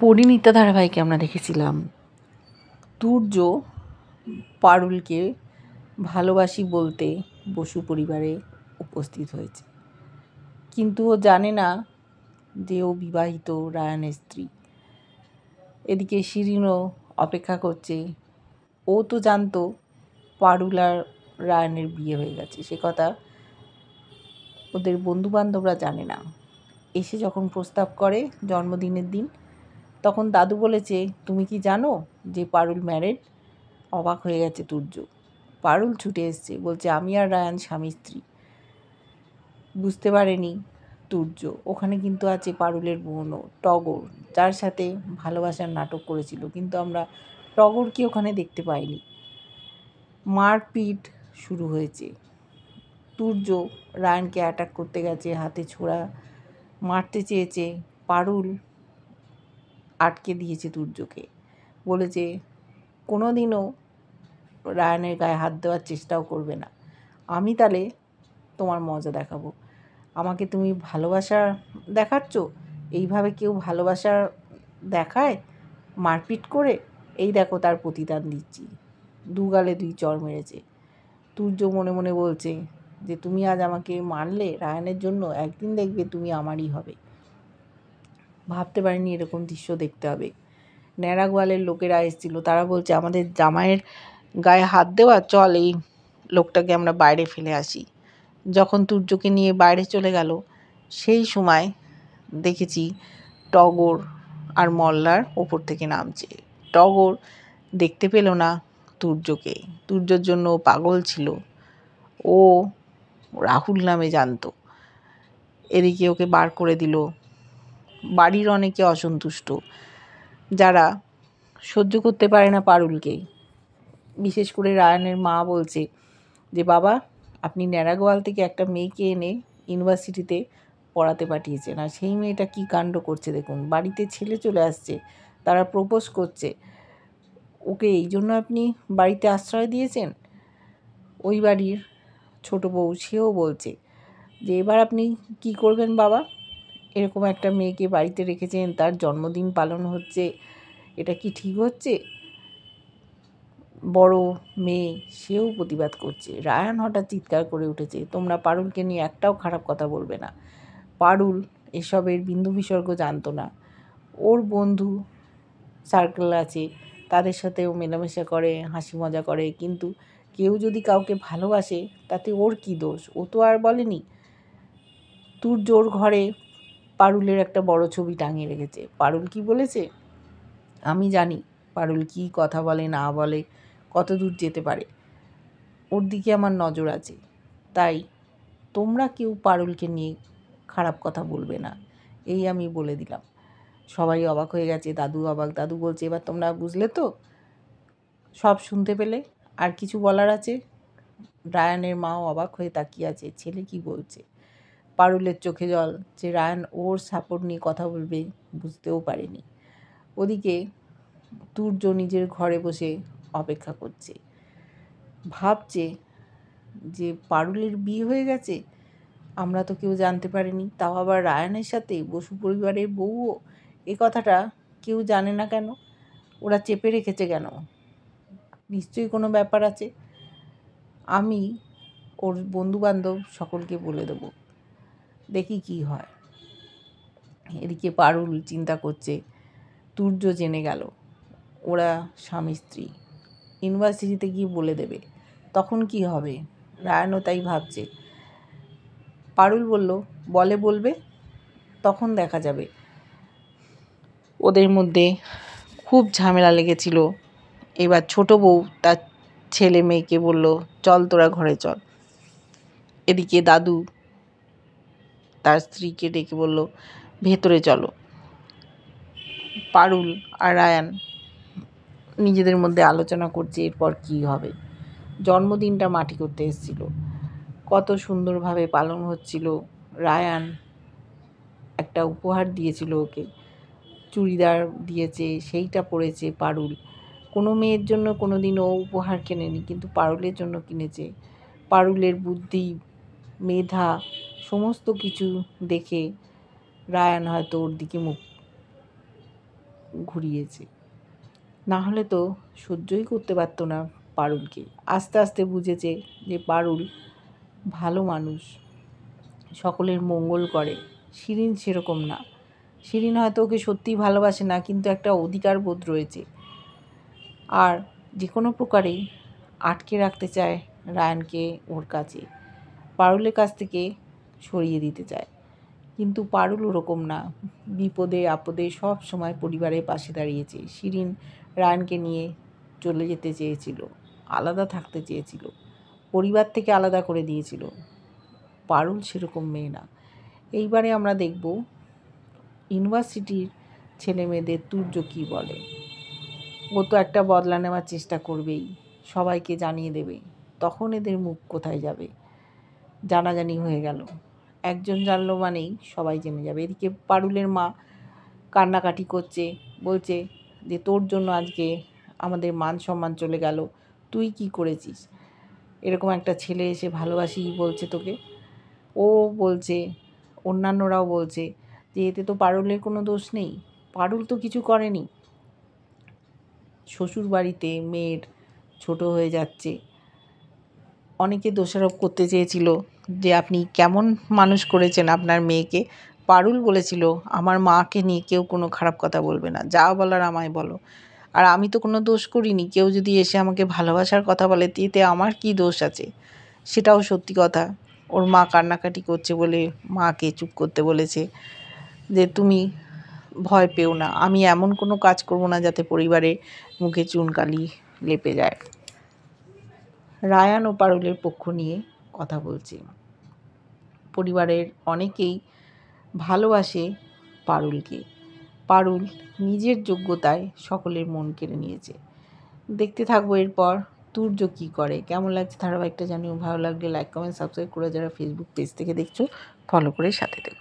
পরিণীতা ধারাবাহিকে আমরা দেখেছিলাম তুর্য পারুলকে ভালোবাসি বলতে বসু পরিবারে উপস্থিত হয়েছে, কিন্তু ও জানে না যে ও বিবাহিত রায়ানের স্ত্রী। এদিকে শিরিনও অপেক্ষা করছে। ও তো জানতো পারুল আর রায়ানের বিয়ে হয়ে গেছে, সে কথা ওদের বন্ধুবান্ধবরা জানে না। এসে যখন প্রস্তাব করে জন্মদিনের দিন, তখন দাদু বলেছে, তুমি কি জানো যে পারুল ম্যারেড? অবাক হয়ে গেছে তুর্য। পারুল ছুটে এসছে, বলছে আমি আর রায়ান স্বামী স্ত্রী। বুঝতে পারেনি তুর্য ওখানে কিন্তু আছে পারুলের বোনও টগর, যার সাথে ভালোবাসার নাটক করেছিল, কিন্তু আমরা টগরকে ওখানে দেখতে পাইনি। মারপিট শুরু হয়েছে। তুর্য রায়ানকে অ্যাটাক করতে গেছে, হাতে ছোড়া মারতে চেয়েছে। পারুল আটকে দিয়েছে তুর্যকে, বলেছে কোনো দিনও রায়ানের গায়ে হাত দেওয়ার চেষ্টাও করবে না। আমি তাহলে তোমার মজা দেখাবো। আমাকে তুমি ভালোবাসা দেখাচ্ছ, এইভাবে কেউ ভালোবাসা দেখায় মারপিট করে? এই দেখো তার প্রতিদান দিচ্ছি। দু গালে দুই চড় মেরেছে। তুর্য মনে মনে বলছে যে তুমি আজ আমাকে মারলে রায়ানের জন্য, একদিন দেখবে তুমি আমারই হবে। ভাবতে পারিনি এরকম দৃশ্য দেখতে হবে। ন্যাড়া গোয়ালের লোকেরা এসেছিল, তারা বলছে আমাদের জামাইয়ের গায়ে হাত দেওয়া, চল এই লোকটাকে আমরা বাইরে ফেলে আসি। যখন তুর্যকে নিয়ে বাইরে চলে গেল, সেই সময় দেখেছি টগর আর মল্লার ওপর থেকে নামছে। টগর দেখতে পেল না তুর্যকে, তুর্যর জন্য ও পাগল ছিল। ও রাহুল নামে জানতো। এদিকে ওকে বার করে দিল। বাড়ির অনেকে অসন্তুষ্ট, যারা সহ্য করতে পারে না পারুলকে। বিশেষ করে রায়ানের মা বলছে যে বাবা, আপনি ন্যাড়াগোয়াল থেকে একটা মেয়েকে এনে ইউনিভার্সিটিতে পড়াতে পাঠিয়েছেন, আর সেই মেয়েটা কী কাণ্ড করছে দেখুন। বাড়িতে ছেলে চলে আসছে, তারা প্রপোজ করছে, ওকে এই জন্য আপনি বাড়িতে আশ্রয় দিয়েছেন। ওই বাড়ির ছোট বউ, সেও বলছে যে এবার আপনি কি করবেন বাবা? এরকম একটা মেয়েকে বাড়িতে রেখেছেন, তার জন্মদিন পালন হচ্ছে, এটা কি ঠিক হচ্ছে? বড় মেয়ে সেও প্রতিবাদ করছে। রায়ান হঠাৎ চিৎকার করে উঠেছে, তোমরা পারুলকে নিয়ে একটাও খারাপ কথা বলবে না। পারুল এসবের বিন্দু বিসর্গ জানতো না। ওর বন্ধু সার্কেল আছে, তাদের সাথেও মেলামেশা করে, হাসি মজা করে, কিন্তু কেউ যদি কাউকে ভালোবাসে তাতে ওর কী দোষ? ও তো আর বলেনি। তুর্যর ঘরে পারুলের একটা বড় ছবি টাঙিয়ে রেখেছে। পারুল কি বলেছে আমি জানি, পারুল কি কথা বলে না বলে, কত দূর যেতে পারে, ওর দিকে আমার নজর আছে। তাই তোমরা কেউ পারুলকে নিয়ে খারাপ কথা বলবে না, এই আমি বলে দিলাম। সবাই অবাক হয়ে গেছে, দাদু অবাক। দাদু বলছে এবার তোমরা বুঝলে তো, সব শুনতে পেলে, আর কিছু বলার আছে? রায়ানের মাও অবাক হয়ে তাকিয়ে আছে, ছেলে কি বলছে। পারুলের চোখে জল, যে রায়ান ওর সাপোর্ট নিয়ে কথা বলবে বুঝতেও পারেনি। ওদিকে তুর্য নিজের ঘরে বসে অপেক্ষা করছে, ভাবছে যে পারুলের বিয়ে হয়ে গেছে, আমরা তো কেউ জানতে পারিনি, তাও আবার রায়ানের সাথে, বসু পরিবারের বউও। এ কথাটা কেউ জানে না কেন? ওরা চেপে রেখেছে কেন? নিশ্চয়ই কোনো ব্যাপার আছে। আমি ওর বন্ধুবান্ধব সকলকে বলে দেব, দেখি কি হয়। এদিকে পারুল চিন্তা করছে, তুর্য জেনে গেল ওরা স্বামী স্ত্রী, ইউনিভার্সিটিতে গিয়ে বলে দেবে, তখন কি হবে? রায়ানও তাই ভাবছে। পারুল বলল, বলবে, তখন দেখা যাবে। ওদের মধ্যে খুব ঝামেলা লেগেছিল। এবার ছোট বউ তার ছেলে মেয়েকে বলল, চল তোরা ঘরে চল। এদিকে দাদু তার স্ত্রীকে ডেকে বলল, ভেতরে চলো। পারুল আর রায়ান নিজেদের মধ্যে আলোচনা করছে এরপর কি হবে। জন্মদিনটা মাটি করতে এসেছিল, কত সুন্দরভাবে পালন হচ্ছিল। রায়ান একটা উপহার দিয়েছিল ওকে, চুড়িদার দিয়েছে, সেইটা পরেছে পারুল। কোনো মেয়ের জন্য কোনো দিন ও উপহার কেনেনি, কিন্তু পারুলের জন্য কিনেছে। পারুলের বুদ্ধি, মেধা, সমস্ত কিছু দেখে রায়ান হয়তো ওর দিকে মুখ ঘুরিয়েছে। না হলে তো সহ্যই করতে পারতো না পারুলকে। আস্তে আস্তে বুঝেছে যে পারুল ভালো মানুষ, সকলের মঙ্গল করে। শিরিন সেরকম না। শিরিন হয়তো ওকে সত্যিই ভালোবাসে না, কিন্তু একটা অধিকার বোধ রয়েছে, আর যে কোনো প্রকারেই আটকে রাখতে চায় রায়ানকে ওর কাছে, পারুলের কাছ থেকে সরিয়ে দিতে চায়। কিন্তু পারুল ওরকম না। বিপদে আপদে সব সময় পরিবারের পাশে দাঁড়িয়েছে। শিরিন রায়ানকে নিয়ে চলে যেতে চেয়েছিল, আলাদা থাকতে চেয়েছিল, পরিবার থেকে আলাদা করে দিয়েছিল। পারুল সেরকম মেয়ে না। এইবারে আমরা দেখব ইউনিভার্সিটির ছেলে মেয়েদের তুর্য কী বলে। ও তো একটা বদলা নেওয়ার চেষ্টা করবেই, সবাইকে জানিয়ে দেবে। তখন এদের মুখ কোথায় যাবে? জানাজানি হয়ে গেল, একজন জানলো মানেই সবাই জেনে যাবে। এদিকে পারুলের মা কান্নাকাটি করছে, বলছে যে তোর জন্য আজকে আমাদের মান সম্মান চলে গেল, তুই কি করেছিস? এরকম একটা ছেলে এসে ভালোবাসি বলছে তোকে। ও বলছে, অন্যান্যরাও বলছে যে এতে তো পারুলের কোনো দোষ নেই, পারুল তো কিছু করেনি। শ্বশুর বাড়িতে মেয়ের ছোট হয়ে যাচ্ছে, অনেকে দোষারোপ করতে চেয়েছিল যে আপনি কেমন মানুষ করেছেন আপনার মেয়েকে। পারুল বলেছিল আমার মাকে নিয়ে কেউ কোনো খারাপ কথা বলবে না, যা বলার আমায় বলো। আর আমি তো কোনো দোষ করিনি, কেউ যদি এসে আমাকে ভালোবাসার কথা বলে এতে আমার কি দোষ আছে? সেটাও সত্যি কথা। ওর মা কান্নাকাটি করছে বলে মাকে চুপ করতে বলেছে, যে তুমি ভয় পেও না, আমি এমন কোনো কাজ করব না যাতে পরিবারে মুখে চুনকালি লেপে যায়। রায়ান ও পারুলের পক্ষ নিয়ে কথা বলছে। পরিবারের অনেকেই ভালোবাসে পারুলকে। পারুল নিজের যোগ্যতায় সকলের মন কেড়ে নিয়েছে। দেখতে থাকবো এরপর তুর্য কী করে। কেমন লাগছে ধারাবাহিকটা জানিও। ভালো লাগলে লাইক কমেন্ট সাবস্ক্রাইব করে যারা ফেসবুক পেজ থেকে দেখছো ফলো করে সাথে থেকো।